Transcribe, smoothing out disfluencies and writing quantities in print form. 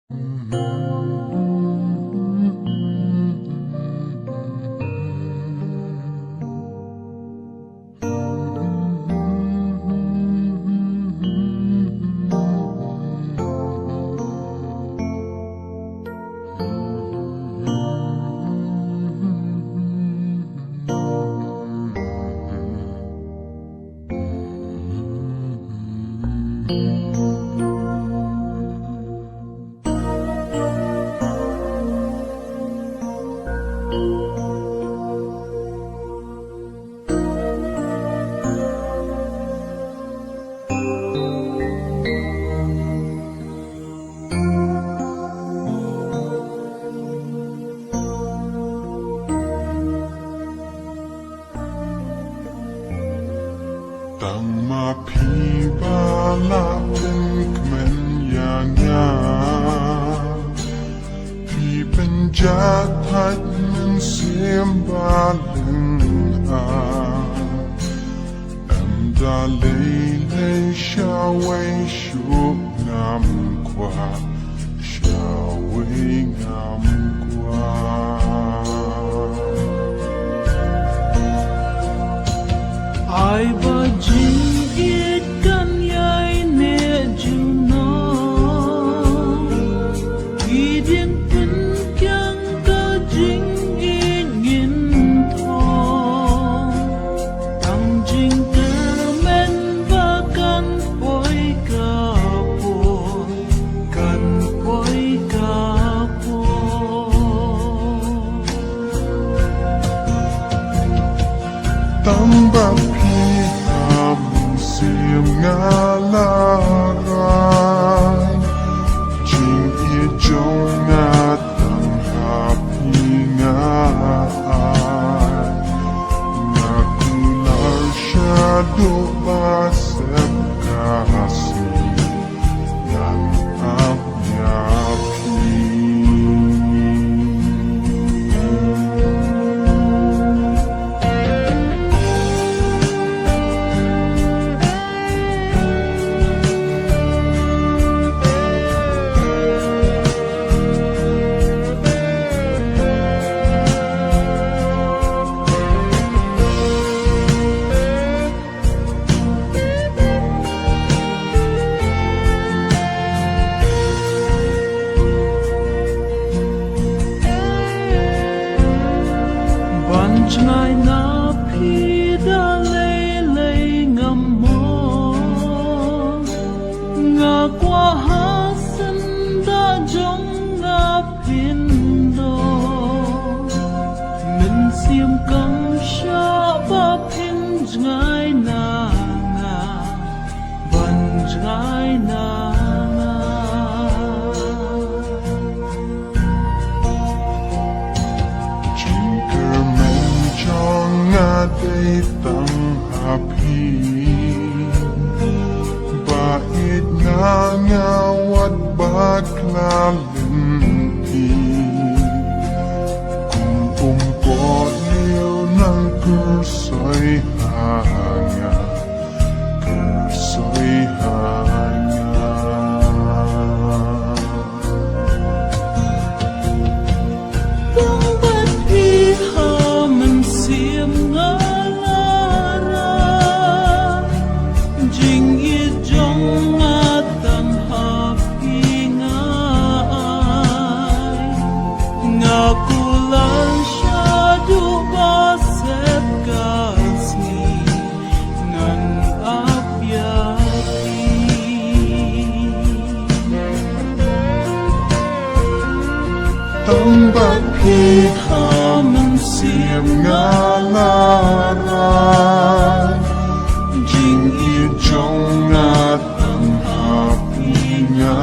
Tang mapibalaเป็นเขมรอย่างงามที่เป็นจัดทัดมันเสียมบาลึงอาอันดาเลยเลยชาเวชุกงามกว่าชาเวงามกว่าAi ba jing it kan yai ne juno Idin pun kyang ka jing it ngin tho Tang jing ka men ba kan poi ka poi Kan poi ka poi Tang ba siam ngalarай jing ie jong ngat ang happy ngai nakular shadow basep kasi yang apyapi Ngai na phi da lei lei ngam mo nga qua ha san da jong nga phin do min sim kang sha ba phin ngai na nga ban ngai na day tang happy bait nga ngawat baklalin ti kung ko liw ng kursoy hanga Tang bat pi man siam ngalarай jing ie jong ngat ang happy nga